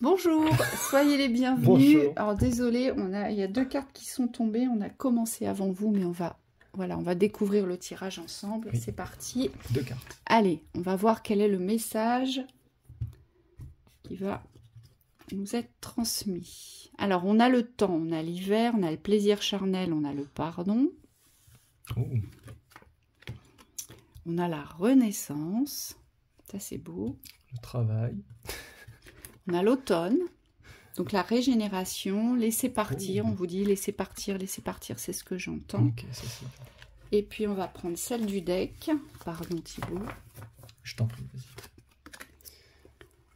Bonjour, soyez les bienvenus. Bonjour. Alors désolé, il y a 2 cartes qui sont tombées. On a commencé avant vous, mais on va découvrir le tirage ensemble. Oui. C'est parti. 2 cartes. Allez, on va voir quel est le message qui va nous être transmis. Alors, on a le temps, on a l'hiver, on a le plaisir charnel, on a le pardon. Oh. On a la renaissance. Ça, c'est beau. Le travail. On a l'automne. Donc, la régénération, laisser partir. Oh. On vous dit laisser partir, c'est ce que j'entends. Ok, ça c'est. Et puis, on va prendre celle du deck. Pardon, Thibaut. Je t'en prie, vas-y.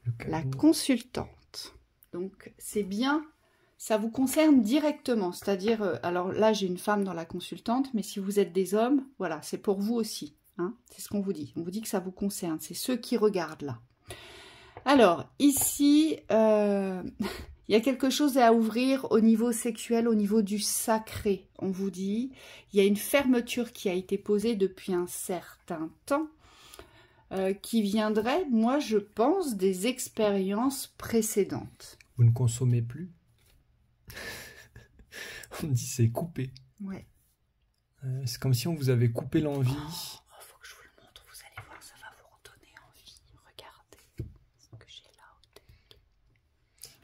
Le La cadeau. consultante. Donc, c'est bien, ça vous concerne directement. C'est-à-dire, alors là, j'ai une femme dans la consultante, mais si vous êtes des hommes, voilà, c'est pour vous aussi. Hein, c'est ce qu'on vous dit. On vous dit que ça vous concerne. C'est ceux qui regardent là. Alors, ici, il y a quelque chose à ouvrir au niveau sexuel, au niveau du sacré. On vous dit, il y a une fermeture qui a été posée depuis un certain temps. Qui viendrait, moi je pense, des expériences précédentes. Vous ne consommez plus. On dit c'est coupé. Ouais. C'est comme si on vous avait coupé l'envie. Oh, faut que je vous le montre, vous allez voir, ça va vous redonner envie. Regardez ce que j'ai là au deck.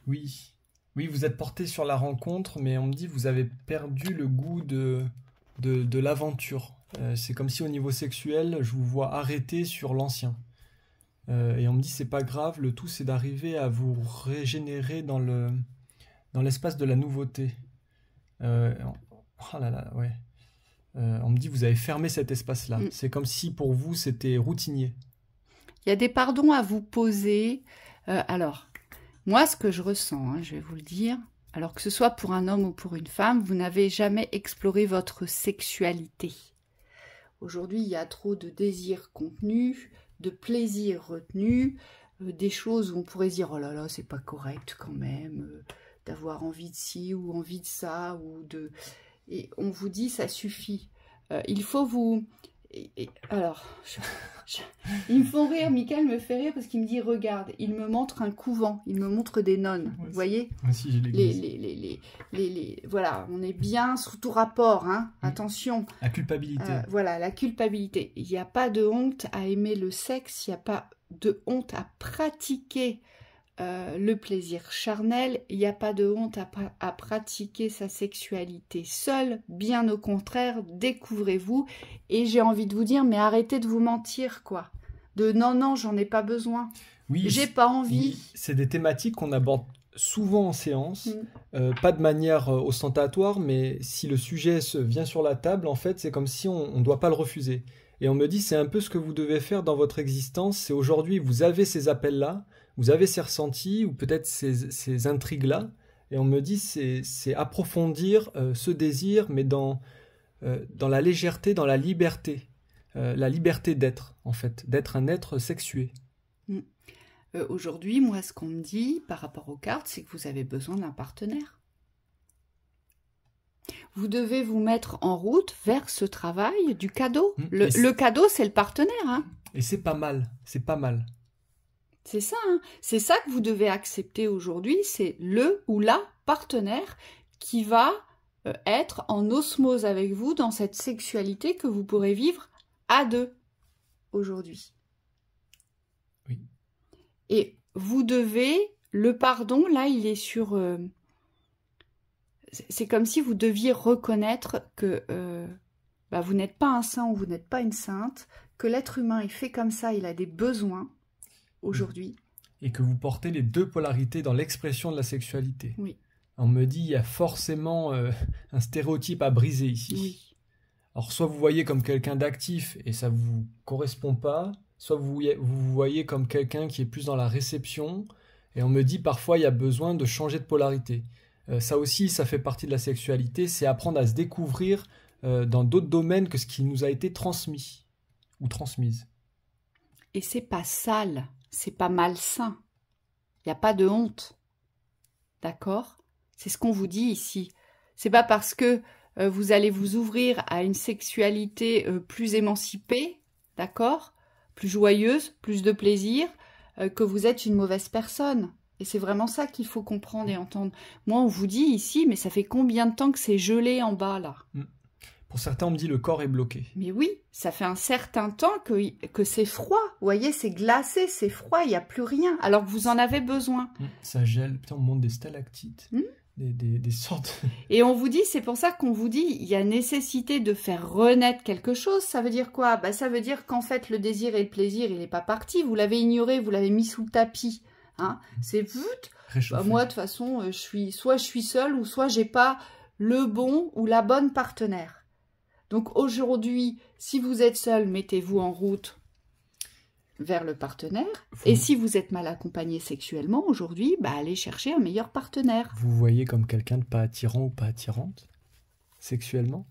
Oui. Oui, vous êtes porté sur la rencontre, mais on me dit que vous avez perdu le goût de l'aventure. C'est comme si au niveau sexuel, je vous vois arrêter sur l'ancien. Et on me dit c'est pas grave, le tout c'est d'arriver à vous régénérer dans l'espace de la nouveauté. Oh là là, ouais. On me dit vous avez fermé cet espace-là. C'est comme si pour vous c'était routinier. Il y a des pardons à vous poser. Alors, moi ce que je ressens, hein, je vais vous le dire, alors que ce soit pour un homme ou pour une femme, vous n'avez jamais exploré votre sexualité. Aujourd'hui, il y a trop de désirs contenus, de plaisirs retenus, des choses où on pourrait se dire « Oh là là, c'est pas correct quand même, d'avoir envie de ci ou envie de ça. » Et on vous dit « Ça suffit. Il faut vous... » Alors, ils me font rire, Mickaël me fait rire parce qu'il me dit « Regarde, il me montre un couvent, il me montre des nonnes. Ouais, » Vous voyez si, j'ai l'église. voilà, on est bien sous tout rapport, hein, attention. La culpabilité. Voilà, la culpabilité. Il n'y a pas de honte à aimer le sexe, il n'y a pas de honte à pratiquer le plaisir charnel, il n'y a pas de honte à pratiquer sa sexualité seule, bien au contraire, découvrez-vous. Et j'ai envie de vous dire, mais arrêtez de vous mentir, quoi. De non, j'en ai pas besoin, Oui, j'ai pas envie. Oui, c'est des thématiques qu'on aborde souvent en séance, pas de manière ostentatoire, mais si le sujet vient sur la table, en fait, c'est comme si on ne doit pas le refuser. Et on me dit, c'est un peu ce que vous devez faire dans votre existence, c'est aujourd'hui, vous avez ces appels-là, vous avez ces ressentis, ou peut-être ces intrigues-là, et on me dit, c'est approfondir ce désir, mais dans la légèreté, dans la liberté d'être, en fait, d'être un être sexué. Aujourd'hui, moi, ce qu'on me dit par rapport aux cartes, c'est que vous avez besoin d'un partenaire. Vous devez vous mettre en route vers ce travail du cadeau. Le cadeau, c'est le partenaire. Hein. Et c'est pas mal, c'est pas mal. C'est ça, hein. C'est ça que vous devez accepter aujourd'hui, c'est le ou la partenaire qui va être en osmose avec vous dans cette sexualité que vous pourrez vivre à deux aujourd'hui. Oui. Et vous devez, le pardon, là, il est sur... c'est comme si vous deviez reconnaître que vous n'êtes pas un saint ou vous n'êtes pas une sainte, que l'être humain est fait comme ça, il a des besoins aujourd'hui. Et que vous portez les deux polarités dans l'expression de la sexualité. Oui. On me dit, il y a forcément un stéréotype à briser ici. Oui. Alors, soit vous voyez comme quelqu'un d'actif et ça vous correspond pas, soit vous voyez comme quelqu'un qui est plus dans la réception, et on me dit parfois il y a besoin de changer de polarité. Ça aussi, ça fait partie de la sexualité, c'est apprendre à se découvrir dans d'autres domaines que ce qui nous a été transmis ou transmise. Et c'est pas sale, c'est pas malsain. Il n'y a pas de honte. D'accord ? C'est ce qu'on vous dit ici. C'est pas parce que vous allez vous ouvrir à une sexualité plus émancipée, d'accord ? Plus joyeuse, plus de plaisir, que vous êtes une mauvaise personne. Et c'est vraiment ça qu'il faut comprendre et entendre. Moi, on vous dit ici, mais ça fait combien de temps que c'est gelé en bas, là? Pour certains, on me dit le corps est bloqué. Mais oui, ça fait un certain temps que c'est froid. Vous voyez, c'est glacé, c'est froid, il n'y a plus rien, alors que vous en avez besoin. Ça gèle, putain, on monte des stalactites, des sortes... Et on vous dit, c'est pour ça qu'on vous dit, il y a nécessité de faire renaître quelque chose. Ça veut dire quoi? Bah, ça veut dire qu'en fait, le désir et le plaisir, il n'est pas parti. Vous l'avez ignoré, vous l'avez mis sous le tapis. Hein, c'est bah, moi, de toute façon, soit je suis seule, ou soit j'ai pas le bon ou la bonne partenaire. Donc aujourd'hui, si vous êtes seul, mettez-vous en route vers le partenaire. Et si vous êtes mal accompagné sexuellement aujourd'hui, bah, allez chercher un meilleur partenaire. Vous voyez comme quelqu'un de pas attirant ou pas attirante sexuellement?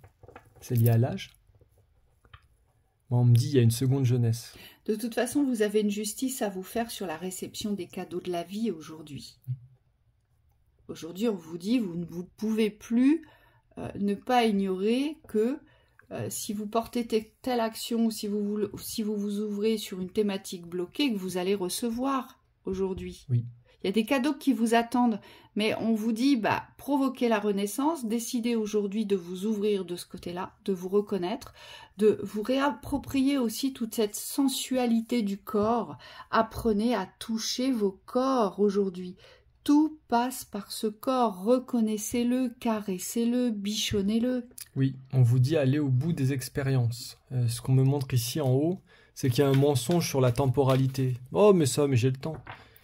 C'est lié à l'âge? Moi, on me dit il y a une seconde jeunesse. De toute façon, vous avez une justice à vous faire sur la réception des cadeaux de la vie aujourd'hui. Aujourd'hui, on vous dit, vous ne pouvez plus ne pas ignorer que si vous portez telle action, si vous vous ouvrez sur une thématique bloquée, que vous allez recevoir aujourd'hui. Oui. Il y a des cadeaux qui vous attendent, mais on vous dit, bah, provoquez la renaissance, décidez aujourd'hui de vous ouvrir de ce côté-là, de vous reconnaître, de vous réapproprier aussi toute cette sensualité du corps. Apprenez à toucher vos corps aujourd'hui. Tout passe par ce corps, reconnaissez-le, caressez-le, bichonnez-le. Oui, on vous dit aller au bout des expériences. Ce qu'on me montre ici en haut, c'est qu'il y a un mensonge sur la temporalité. Oh, mais j'ai le temps.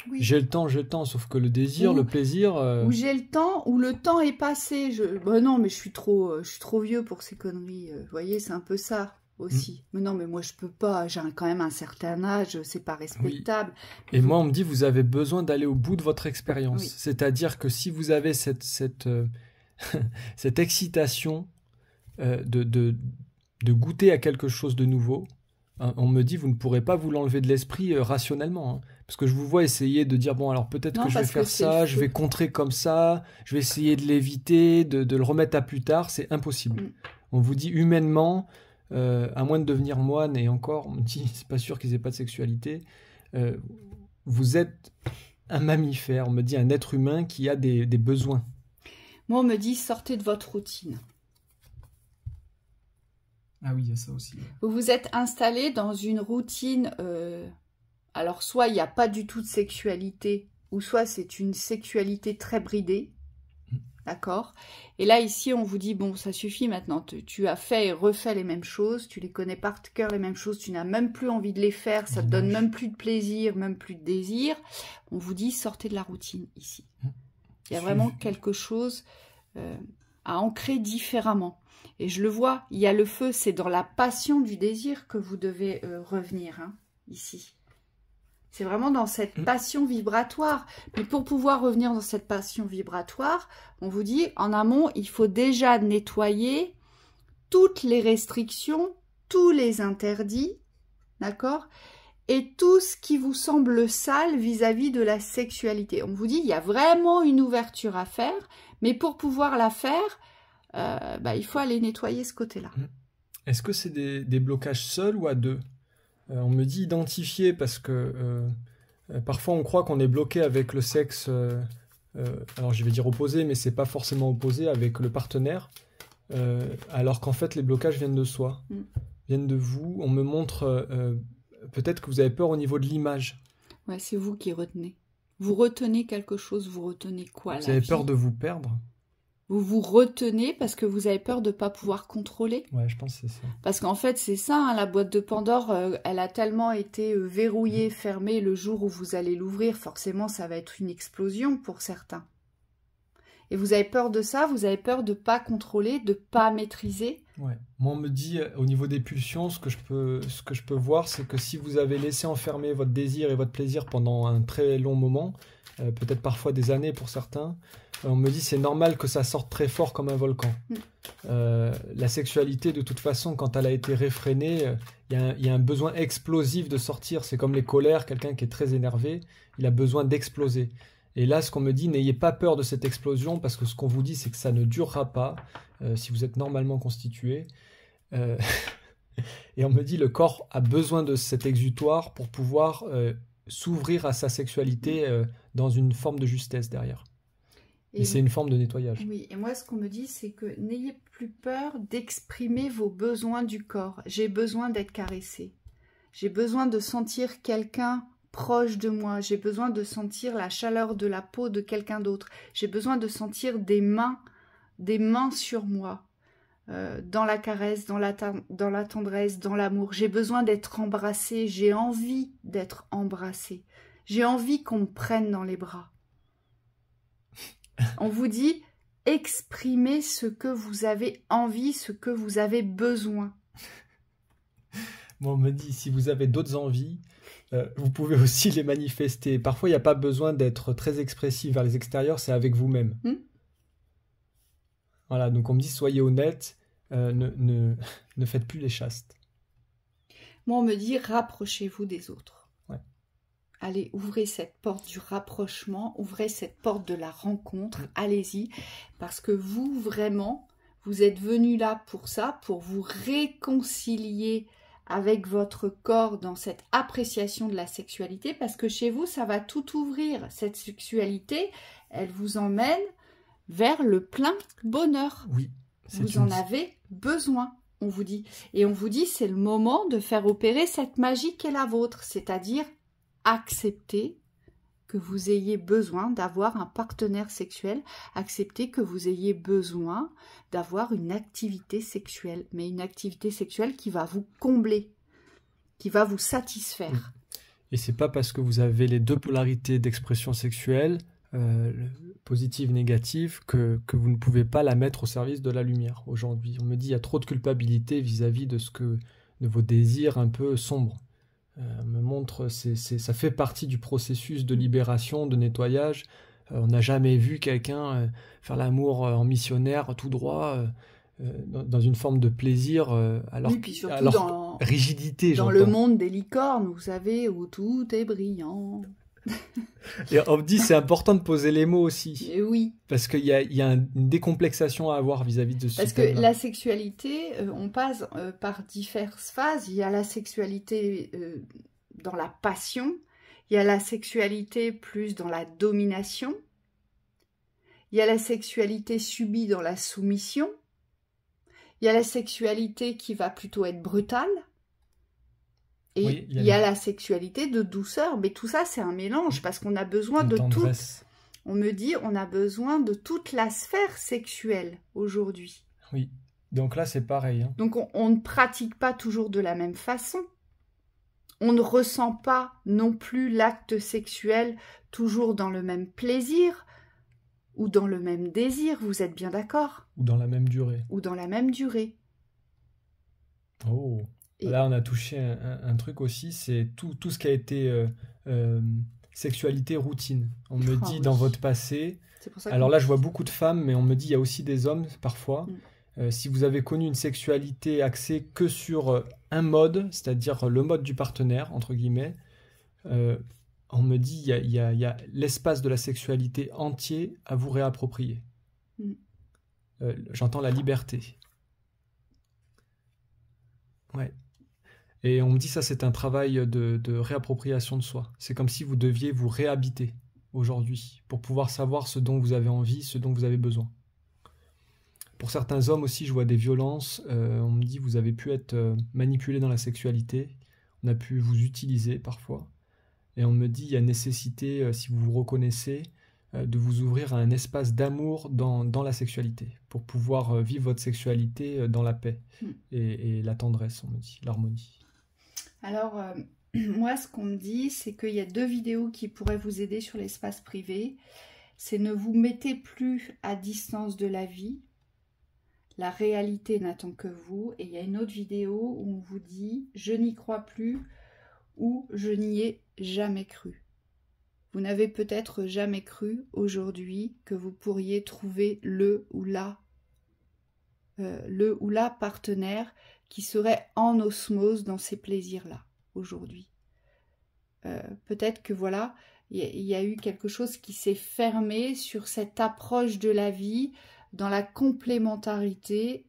Oui. J'ai le temps, sauf que le désir, le plaisir... Ou j'ai le temps, ou le temps est passé. Bah non, mais je suis trop vieux pour ces conneries. Vous voyez, c'est un peu ça aussi. Mais non, mais moi je peux pas, j'ai quand même un certain âge, c'est pas respectable. Oui. Et moi on me dit vous avez besoin d'aller au bout de votre expérience. Oui. C'est-à-dire que si vous avez cette excitation de goûter à quelque chose de nouveau, hein, on me dit vous ne pourrez pas vous l'enlever de l'esprit rationnellement. Hein, parce que je vous vois essayer de dire bon alors peut-être que je vais faire ça, je vais contrer comme ça, je vais essayer de l'éviter, de le remettre à plus tard, c'est impossible. On vous dit humainement... à moins de devenir moine, et encore, on me dit, c'est pas sûr qu'ils aient pas de sexualité, vous êtes un mammifère, on me dit un être humain qui a des besoins. Moi, on me dit, sortez de votre routine. Ah oui, il y a ça aussi. Vous vous êtes installé dans une routine, alors soit il n'y a pas du tout de sexualité, ou soit c'est une sexualité très bridée. D'accord? Et là, ici, on vous dit, bon, ça suffit maintenant, tu as fait et refait les mêmes choses, tu les connais par cœur, les mêmes choses, tu n'as même plus envie de les faire, ça te donne même plus de plaisir, même plus de désir. On vous dit, sortez de la routine, ici. Il y a vraiment quelque chose à ancrer différemment. Et je le vois, il y a le feu, c'est dans la passion du désir que vous devez revenir, hein, ici. C'est vraiment dans cette passion vibratoire. Mais pour pouvoir revenir dans cette passion vibratoire, on vous dit, en amont, il faut déjà nettoyer toutes les restrictions, tous les interdits, d'accord? Et tout ce qui vous semble sale vis-à-vis de la sexualité. On vous dit, il y a vraiment une ouverture à faire, mais pour pouvoir la faire, il faut aller nettoyer ce côté-là. Est-ce que c'est des blocages seuls ou à deux? On me dit identifier parce que parfois on croit qu'on est bloqué avec le sexe, alors je vais dire opposé, mais c'est pas forcément opposé avec le partenaire, alors qu'en fait les blocages viennent de soi, viennent de vous. On me montre peut-être que vous avez peur au niveau de l'image. Ouais, c'est vous qui retenez. Vous retenez quelque chose, vous retenez quoi? Vous avez peur de vous perdre? Vous vous retenez parce que vous avez peur de ne pas pouvoir contrôler. Ouais, je pense que c'est ça. Parce qu'en fait, c'est ça, hein, la boîte de Pandore, elle a tellement été verrouillée, fermée le jour où vous allez l'ouvrir. Forcément, ça va être une explosion pour certains. Et vous avez peur de ça, vous avez peur de ne pas contrôler, de ne pas maîtriser. Ouais. Moi, on me dit, au niveau des pulsions, ce que je peux voir, c'est que si vous avez laissé enfermer votre désir et votre plaisir pendant un très long moment, peut-être parfois des années pour certains, on me dit c'est normal que ça sorte très fort comme un volcan. La sexualité, de toute façon, quand elle a été réfrénée, il y a un besoin explosif de sortir. C'est comme les colères, quelqu'un qui est très énervé, il a besoin d'exploser. Et là, ce qu'on me dit, n'ayez pas peur de cette explosion, parce que ce qu'on vous dit, c'est que ça ne durera pas, si vous êtes normalement constitué. Et on me dit, le corps a besoin de cet exutoire pour pouvoir s'ouvrir à sa sexualité dans une forme de justesse derrière. Et c'est une forme de nettoyage. Oui, et moi ce qu'on me dit, c'est que n'ayez plus peur d'exprimer vos besoins du corps. J'ai besoin d'être caressée. J'ai besoin de sentir quelqu'un proche de moi. J'ai besoin de sentir la chaleur de la peau de quelqu'un d'autre. J'ai besoin de sentir des mains sur moi. Dans la caresse, dans la tendresse, dans l'amour. J'ai besoin d'être embrassée. J'ai envie d'être embrassée. J'ai envie qu'on me prenne dans les bras. On vous dit, exprimez ce que vous avez envie, ce que vous avez besoin. Bon, on me dit, si vous avez d'autres envies, vous pouvez aussi les manifester. Parfois, il n'y a pas besoin d'être très expressif vers les extérieurs, c'est avec vous-même. Voilà, donc on me dit, soyez honnête, ne faites plus les chastes. Moi, on me dit, rapprochez-vous des autres. Allez, ouvrez cette porte du rapprochement, ouvrez cette porte de la rencontre, allez-y, parce que vous, vraiment, vous êtes venus là pour ça, pour vous réconcilier avec votre corps dans cette appréciation de la sexualité, parce que chez vous, ça va tout ouvrir. Cette sexualité, elle vous emmène vers le plein bonheur. Oui, vous en avez besoin, on vous dit. Et on vous dit, c'est le moment de faire opérer cette magie qui est la vôtre, c'est-à-dire accepter que vous ayez besoin d'avoir un partenaire sexuel, accepter que vous ayez besoin d'avoir une activité sexuelle, mais une activité sexuelle qui va vous combler, qui va vous satisfaire. Et c'est pas parce que vous avez les deux polarités d'expression sexuelle, positive, négative, que vous ne pouvez pas la mettre au service de la lumière aujourd'hui. On me dit il y a trop de culpabilité vis-à-vis de vos désirs un peu sombres. Me montre, ça fait partie du processus de libération, de nettoyage. On n'a jamais vu quelqu'un faire l'amour en missionnaire tout droit, dans une forme de plaisir, alors rigidité. Dans le monde des licornes, vous savez, où tout est brillant. Et on me dit c'est important de poser les mots aussi. Et oui. Parce qu'il y a une décomplexation à avoir vis-à-vis de ce Parce que la sexualité, on passe par diverses phases. Il y a la sexualité dans la passion, il y a la sexualité plus dans la domination, il y a la sexualité subie dans la soumission, il y a la sexualité qui va plutôt être brutale, et oui, il y a la sexualité de douceur. Mais tout ça, c'est un mélange, parce qu'on a besoin de tout. On me dit, on a besoin de toute la sphère sexuelle aujourd'hui. Oui, donc là, c'est pareil. Hein. Donc, on ne pratique pas toujours de la même façon. On ne ressent pas non plus l'acte sexuel toujours dans le même plaisir ou dans le même désir, vous êtes bien d'accord? Ou dans la même durée. Ou dans la même durée. Oh, et là on a touché un truc aussi, c'est tout ce qui a été sexualité routine. On me dit dans votre passé, alors là je vois beaucoup de femmes, mais on me dit il y a aussi des hommes parfois. Si vous avez connu une sexualité axée que sur un mode, c'est-à-dire le mode du partenaire, entre guillemets, on me dit il y a l'espace de la sexualité entier à vous réapproprier. J'entends la liberté. Ouais. Et on me dit ça, c'est un travail de réappropriation de soi. C'est comme si vous deviez vous réhabiter aujourd'hui pour pouvoir savoir ce dont vous avez envie, ce dont vous avez besoin. Pour certains hommes aussi, je vois des violences. On me dit vous avez pu être manipulé dans la sexualité. On a pu vous utiliser parfois. Et on me dit il y a nécessité, si vous vous reconnaissez, de vous ouvrir à un espace d'amour dans la sexualité pour pouvoir vivre votre sexualité dans la paix et la tendresse, on me dit, l'harmonie. Alors, moi, ce qu'on me dit, c'est qu'il y a 2 vidéos qui pourraient vous aider sur l'espace privé. C'est ne vous mettez plus à distance de la vie. La réalité n'attend que vous. Et il y a une autre vidéo où on vous dit « Je n'y crois plus » ou « Je n'y ai jamais cru ». Vous n'avez peut-être jamais cru aujourd'hui que vous pourriez trouver le ou la partenaire qui serait en osmose dans ces plaisirs-là aujourd'hui. Peut-être que voilà, il y a eu quelque chose qui s'est fermé sur cette approche de la vie, dans la complémentarité.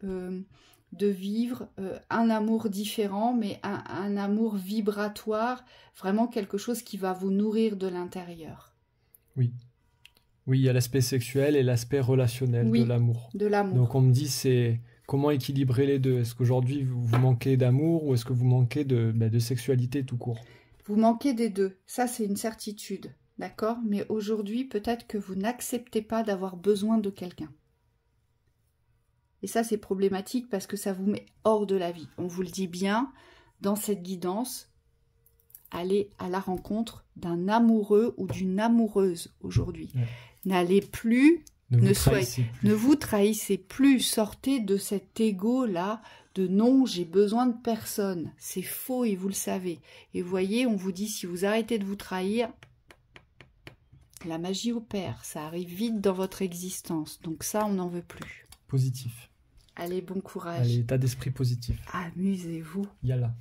de vivre un amour différent, mais un amour vibratoire, vraiment quelque chose qui va vous nourrir de l'intérieur. Oui. Oui, il y a l'aspect sexuel et l'aspect relationnel Oui, de l'amour. de l'amour. Donc on me dit, c'est comment équilibrer les deux? Est-ce qu'aujourd'hui vous manquez d'amour ou est-ce que vous manquez de sexualité tout court? Vous manquez des deux, ça c'est une certitude, d'accord? Mais aujourd'hui, peut-être que vous n'acceptez pas d'avoir besoin de quelqu'un. Et ça c'est problématique parce que ça vous met hors de la vie. On vous le dit bien, dans cette guidance, allez à la rencontre d'un amoureux ou d'une amoureuse aujourd'hui. Ouais. N'allez plus, Ne vous trahissez plus, sortez de cet ego-là de non, j'ai besoin de personne. C'est faux et vous le savez. Et vous voyez, on vous dit, si vous arrêtez de vous trahir, la magie opère, ça arrive vite dans votre existence. Donc ça, on n'en veut plus. Positif. Allez, bon courage. Allez, état d'esprit positif. Amusez-vous. Yalla.